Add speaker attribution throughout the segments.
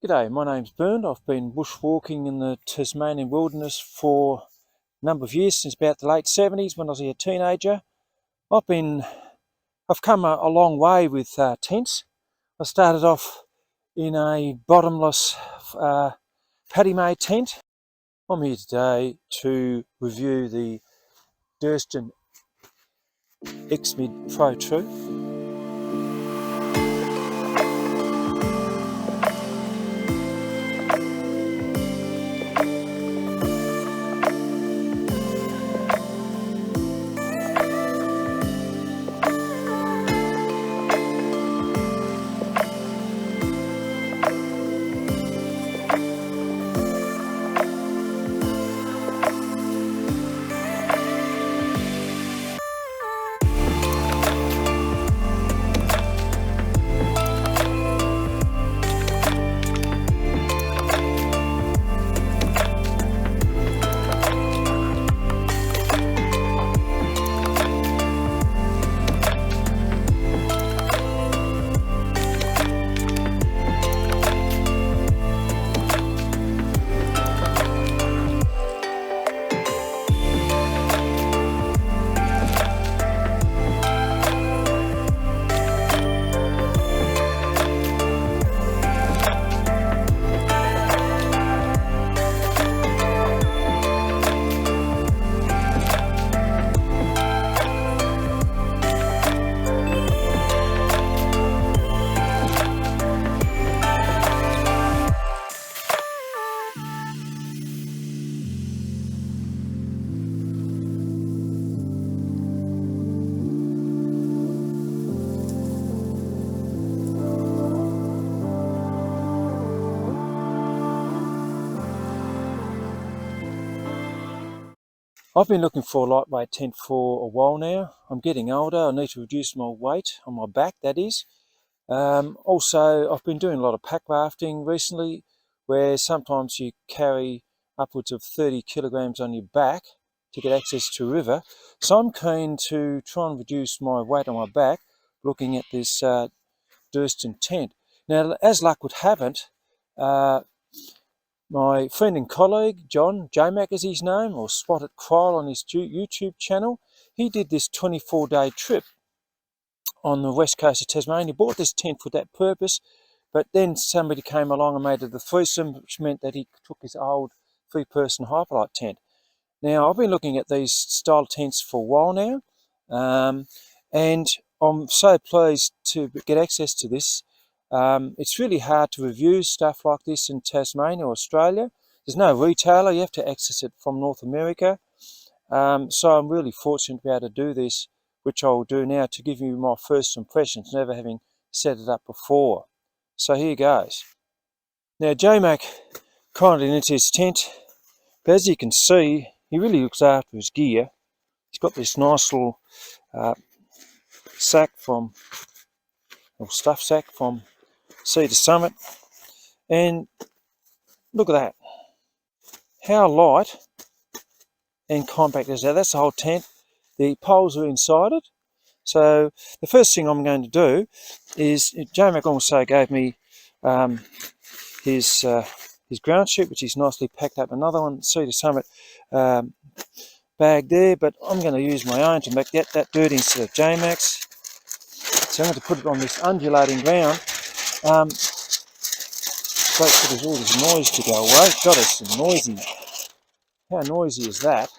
Speaker 1: G'day, my name's Bernd. I've been bushwalking in the Tasmanian wilderness for a number of years, since about the late 70s when I was a teenager. I've come a long way with tents. I started off in a bottomless paddy-made tent. I'm here today to review the Durston X-Mid Pro 2. I've been looking for a lightweight tent for a while now. I'm getting older, I need to reduce my weight on my back, that is. Also, I've been doing a lot of pack rafting recently, where sometimes you carry upwards of 30 kilograms on your back to get access to a river. So I'm keen to try and reduce my weight on my back looking at this Durston tent. Now, as luck would have it, my friend and colleague, John, J-Mac is his name, or Spotted Crow on his YouTube channel, he did this 24-day trip on the west coast of Tasmania. He bought this tent for that purpose, but then somebody came along and made it a threesome, which meant that he took his old 3-person Hyperlight tent. Now, I've been looking at these style tents for a while now, and I'm so pleased to get access to this. It's really hard to review stuff like this in Tasmania or Australia. There's no retailer, you have to access it from North America. So I'm really fortunate to be able to do this, which I'll do now to give you my first impressions, never having set it up before. So here goes. Now, J-Mac kindly into his tent, but as you can see, he really looks after his gear. He's got this nice little sack or stuff sack from sea to summit, and look at that, how light and compact is that. That's the whole tent. The poles are inside it. So the first thing I'm going to do is, J-Mac also gave me his ground chute, which is nicely packed up. Another one, sea to summit bag there, but I'm going to use my own to make that dirty instead of J-Mac's. So I'm going to put it on this undulating ground. Wait for all this noise to go away. God, it's noisy. How noisy is that?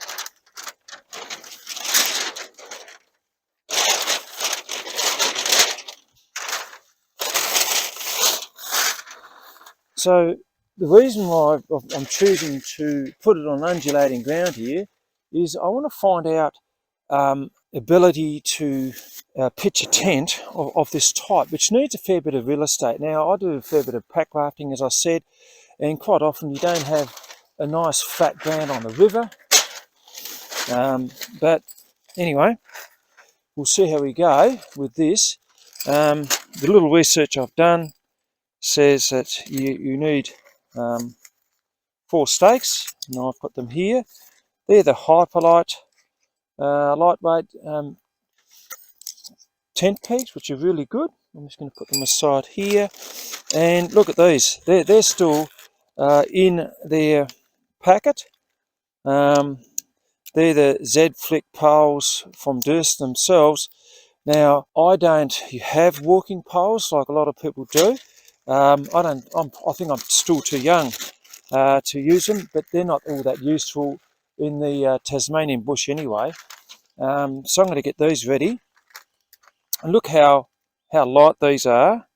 Speaker 1: So the reason why I'm choosing to put it on undulating ground here is I want to find out ability to pitch a tent of this type, which needs a fair bit of real estate. Now, I do a fair bit of pack rafting, as I said, and quite often you don't have a nice flat ground on the river. But anyway, we'll see how we go with this. The little research I've done says that you need 4 stakes. Now I've got them here. They're the Hyperlight lightweight tent pegs, which are really good. I'm just going to put them aside here. And look at these. They're still in their packet. They're the Z-Flick poles from Durston themselves. Now, I don't have walking poles like a lot of people do. I think I'm still too young to use them, but they're not all that useful in the Tasmanian bush anyway. So I'm going to get these ready. And look how light these are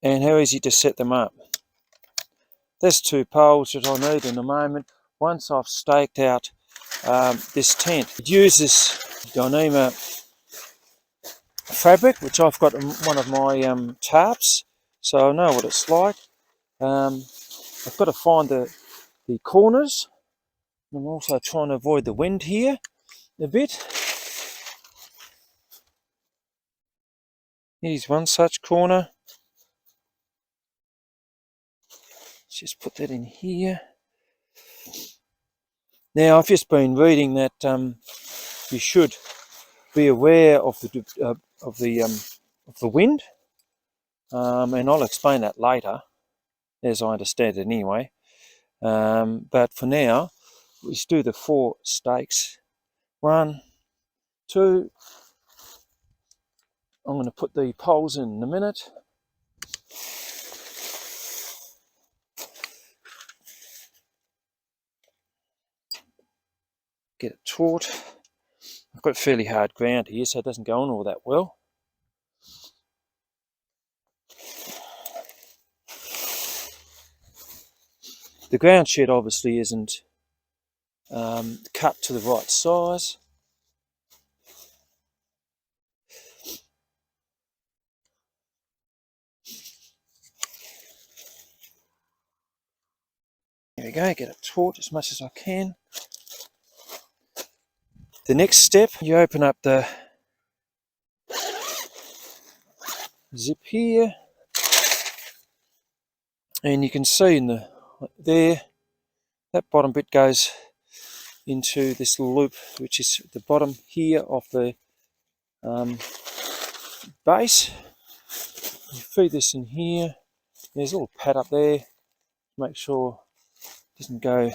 Speaker 1: and how easy to set them up. There's 2 poles that I need in a moment. Once I've staked out this tent, it uses Dyneema fabric, which I've got in one of my tarps, so I know what it's like. I've got to find the corners. I'm also trying to avoid the wind here a bit. Here's one such corner. Let's just put that in here. Now, I've just been reading that you should be aware of the wind, and I'll explain that later, as I understand it anyway. But for now, let's do the 4 stakes. 1, 2. I'm going to put the poles in a minute. Get it taut. I've got fairly hard ground here, so it doesn't go on all that well. The ground shed obviously isn't cut to the right size. There we go, get it taut as much as I can. The next step, you open up the zip here, and you can see in there, that bottom bit goes into this little loop, which is the bottom here of the base. You feed this in here. There's a little pad up there. Make sure it doesn't go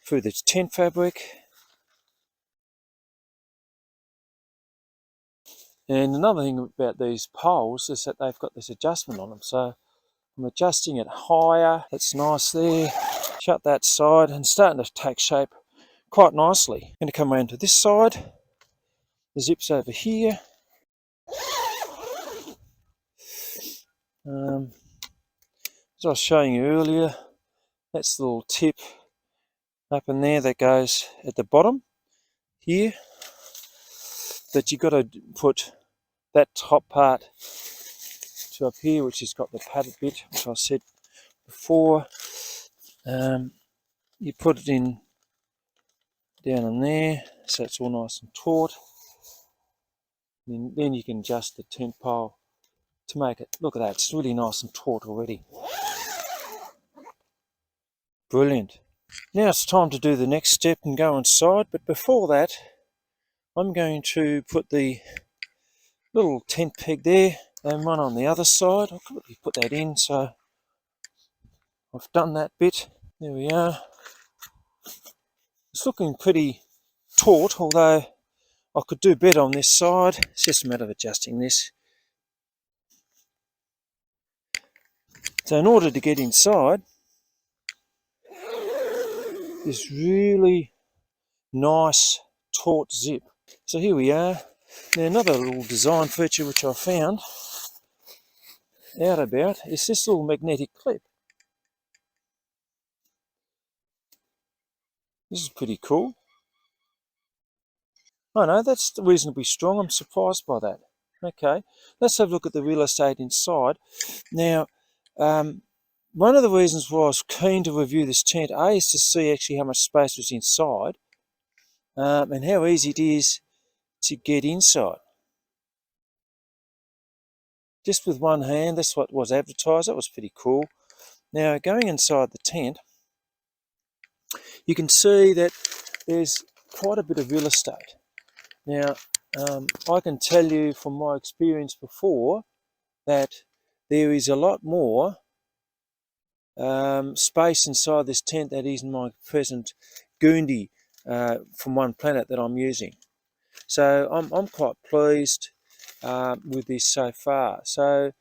Speaker 1: through the tent fabric. And another thing about these poles is that they've got this adjustment on them. So I'm adjusting it higher. That's nice there. Shut that side and starting to take shape quite nicely. I'm going to come around to this side. The zip's over here. As I was showing you earlier, that's the little tip up in there that goes at the bottom here. But you've got to put that top part to up here, which has got the padded bit, which I said before. You put it in down in there, so it's all nice and taut. And then you can adjust the tent pole to make it, look at that, it's really nice and taut already. Brilliant. Now it's time to do the next step and go inside, but before that, I'm going to put the little tent peg there and one on the other side. I'll quickly put that in, so I've done that bit. There we are. It's looking pretty taut, although I could do better on this side. It's just a matter of adjusting this. So in order to get inside, this really nice taut zip. So here we are. Now another little design feature which I found out about is this little magnetic clip. This is pretty cool. I know, that's reasonably strong. I'm surprised by that. Okay, let's have a look at the real estate inside. Now, one of the reasons why I was keen to review this tent, A, is to see actually how much space was inside and how easy it is to get inside. Just with one hand, that's what was advertised. That was pretty cool. Now, going inside the tent, you can see that there's quite a bit of real estate. Now, I can tell you from my experience before that there is a lot more space inside this tent that is in my present Goondi from One Planet that I'm using. So I'm quite pleased with this so far. So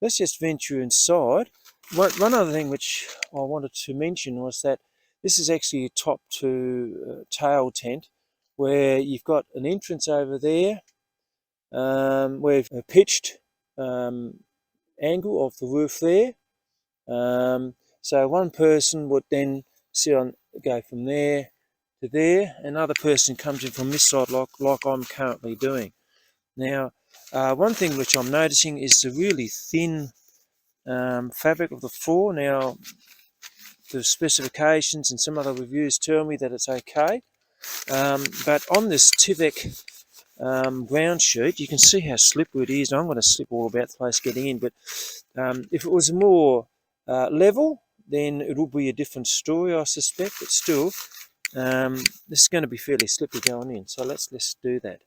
Speaker 1: let's just venture inside. One other thing which I wanted to mention was that this is actually a top to tail tent, where you've got an entrance over there, where you've a pitched angle of the roof there. So one person would then go from there to there. Another person comes in from this side, like I'm currently doing. Now, one thing which I'm noticing is the really thin fabric of the floor. Now, the specifications and some other reviews tell me that it's okay, but on this Tivec ground sheet, you can see how slippery it is. I'm going to slip all about the place getting in, but if it was more level, then it will be a different story, I suspect, but still, this is going to be fairly slippery going in, so let's do that.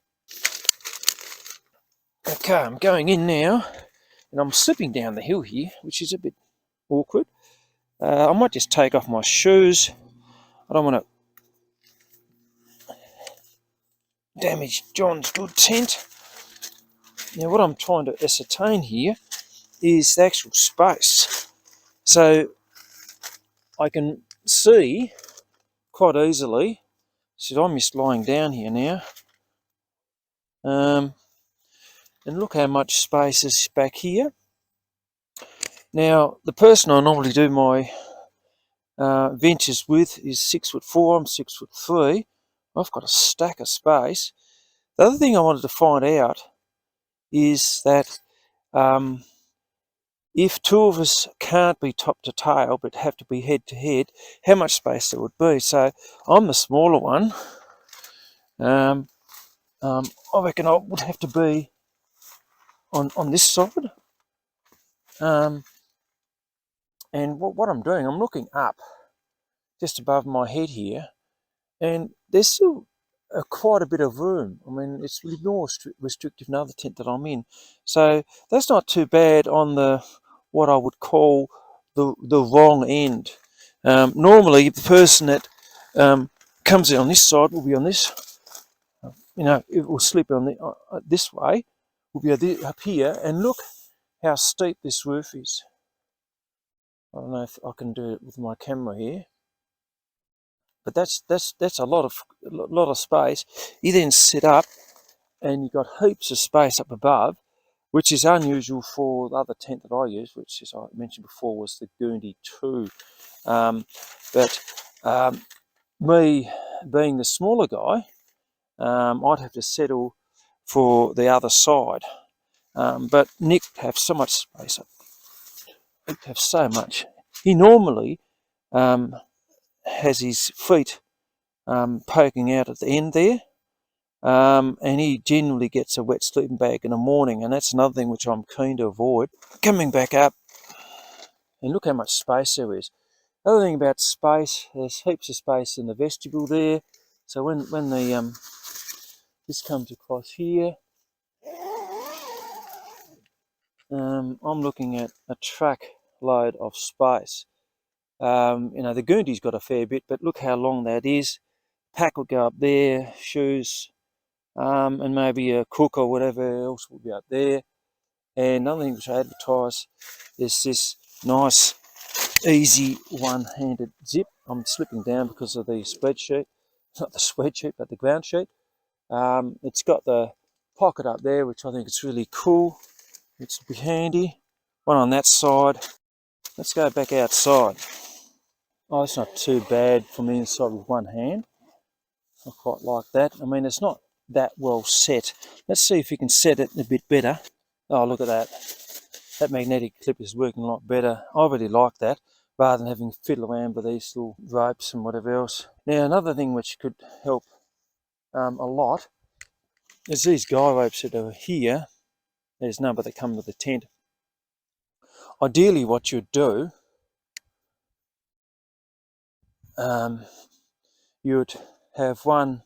Speaker 1: Okay, I'm going in now, and I'm slipping down the hill here, which is a bit awkward. I might just take off my shoes. I don't want to damage John's good tent. Now, what I'm trying to ascertain here is the actual space. So I can see quite easily, so I'm just lying down here now, and look how much space is back here. Now, the person I normally do my ventures with is 6'4", I'm 6'3". I've got a stack of space. The other thing I wanted to find out is that if two of us can't be top to tail but have to be head to head, how much space there would be. So I'm the smaller one. I reckon I would have to be on this side. And what I'm doing, I'm looking up just above my head here, and there's still quite a bit of room. I mean, it's more restrictive than the tent that I'm in, so that's not too bad on the what I would call the wrong end. Normally, the person that comes in on this side will be on this. It will slip on this way. Will be up here, and look how steep this roof is. I don't know if I can do it with my camera here, but that's a lot of space. You then sit up, and you've got heaps of space up above, which is unusual for the other tent that I use, which, as I mentioned before, was the Goondi 2. Me being the smaller guy, I'd have to settle for the other side. But Nick have so much space up. Nick have so much. He normally has his feet poking out at the end there, and he generally gets a wet sleeping bag in the morning, and that's another thing which I'm keen to avoid. Coming back up, and look how much space there is. Other thing about space, there's heaps of space in the vestibule there. So when the this comes across here, I'm looking at a truck load of space. The Goondi's got a fair bit, but look how long that is. Pack will go up there, shoes, and maybe a cook or whatever else will be up there. And another thing which I advertise is this nice, easy one-handed zip. I'm slipping down because of the spreadsheet, not the spreadsheet, but the ground sheet. It's got the pocket up there, which I think is really cool. It's be handy. One on that side. Let's go back outside. Oh, it's not too bad from the inside with one hand. I quite like that. I mean, it's not that well set. Let's see if we can set it a bit better. Oh, look at that. That magnetic clip is working a lot better. I really like that, rather than having to fiddle around with these little ropes and whatever else. Now, another thing which could help a lot is these guy ropes that are here. There's none, but they come with the tent. Ideally, what you'd do, you'd have one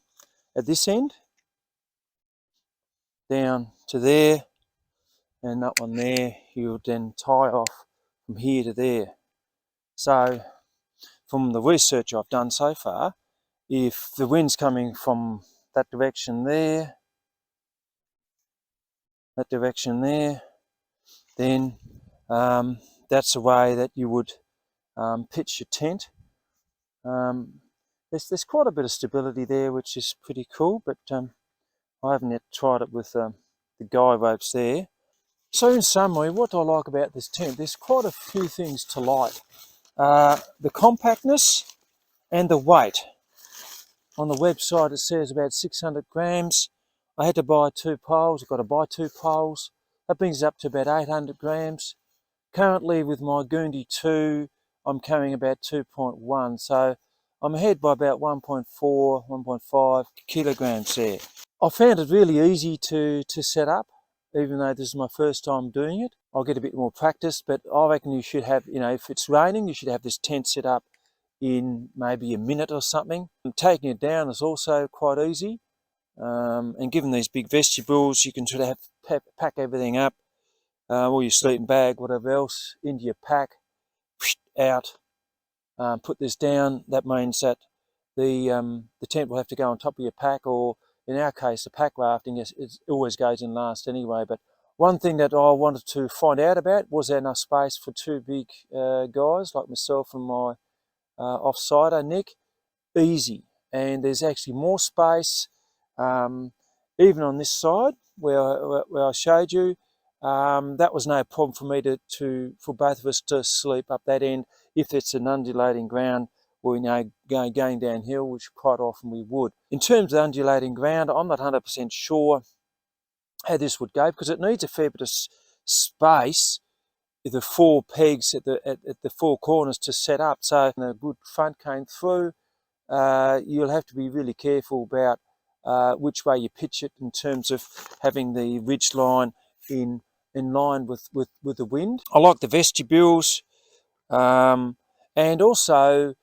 Speaker 1: at this end, down to there, and that one there you would then tie off from here to there. So from the research I've done so far, if the wind's coming from that direction there, then that's the way that you would pitch your tent. There's quite a bit of stability there, which is pretty cool, but I haven't yet tried it with the guy ropes there. So in summary, what do I like about this tent? There's quite a few things to like. The compactness and the weight. On the website it says about 600 grams. I had to buy 2 poles. I've got to buy 2 poles. That brings it up to about 800 grams. Currently with my Goondy 2, I'm carrying about 2.1, so I'm ahead by about 1.4, 1.5 kilograms there. I found it really easy to set up, even though this is my first time doing it. I'll get a bit more practice, but I reckon you should have, if it's raining, you should have this tent set up in maybe a minute or something. And taking it down is also quite easy. And given these big vestibules, you can sort of pack everything up, all your sleeping bag, whatever else, into your pack, out, put this down. That means that the tent will have to go on top of your pack, or in our case, the pack rafting, it always goes in last anyway. But one thing that I wanted to find out about, was there enough space for 2 big guys like myself and my off-sider, Nick? Easy. And there's actually more space, even on this side where I showed you. That was no problem for me for both of us to sleep up that end if it's an undulating ground, or going downhill, which quite often we would. In terms of undulating ground, I'm not 100% sure how this would go, because it needs a fair bit of space, the 4 pegs at the 4 corners to set up. So when a good front came through, you'll have to be really careful about which way you pitch it, in terms of having the ridge line in line with the wind. I like the vestibules, and also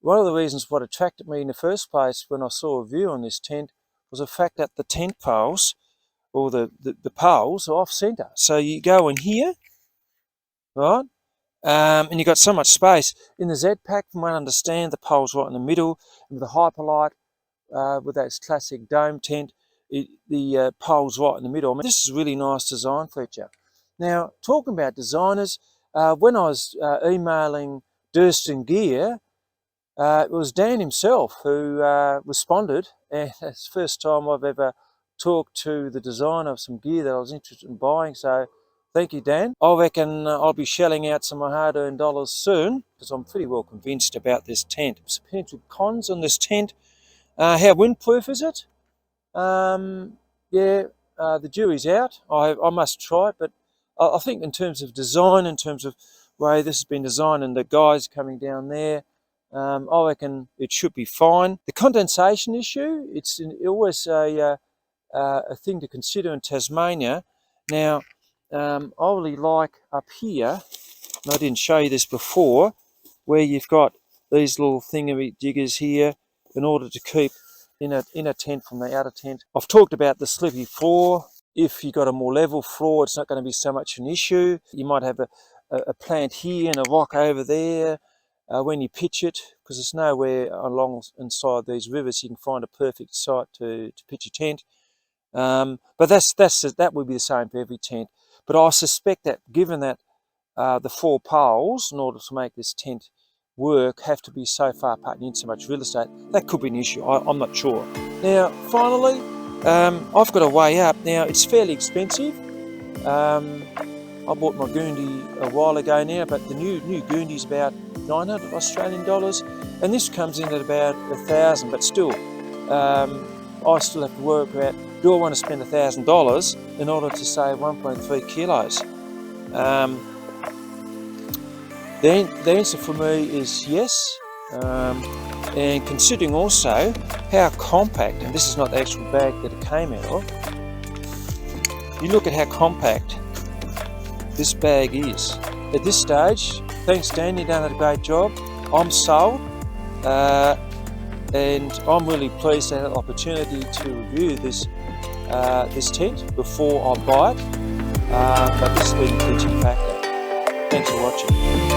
Speaker 1: one of the reasons what attracted me in the first place when I saw a view on this tent was the fact that the tent poles, or the poles, are off centre. So you go in here, right, and you've got so much space. In the Z-Pack, from what I understand, the pole's right in the middle, and with the Hyperlight, with that classic dome tent, the pole's right in the middle. I mean, this is a really nice design feature. Now, talking about designers, when I was emailing Durston Gear, it was Dan himself who responded, and it's the first time I've ever talked to the designer of some gear that I was interested in buying, so thank you, Dan. I reckon I'll be shelling out some of my hard-earned dollars soon, because I'm pretty well convinced about this tent. Some potential cons on this tent: how windproof is it? Yeah, the jury's out. I must try it, but I think in terms of design, in terms of way this has been designed, and the guys coming down there, I reckon it should be fine. The condensation issue, it's always a thing to consider in Tasmania. Now, I really like up here, and I didn't show you this before, where you've got these little thingy-jiggers here in order to keep inner tent from the outer tent. I've talked about the slippy floor. If you've got a more level floor, it's not going to be so much an issue. You might have a plant here and a rock over there when you pitch it, because there's nowhere along inside these rivers you can find a perfect site to pitch a tent. But that would be the same for every tent. But I suspect that, given that the 4 poles, in order to make this tent work, have to be so far apart and in so much real estate, that could be an issue. I'm not sure. Now, finally, I've got a way up. Now, it's fairly expensive. I bought my Goondy a while ago now, but the new Goondy's about 900 Australian dollars, and this comes in at about 1,000. But still, I still have to work out: do I want to spend $1,000 in order to save 1.3 kilos? The answer for me is yes. And considering also how compact, and this is not the actual bag that it came out of, you look at how compact this bag is. At this stage, thanks Dan, you've done a great job. I'm sold, and I'm really pleased to have the opportunity to review this this tent before I buy it, but this has been a teaching factor. Thanks for watching.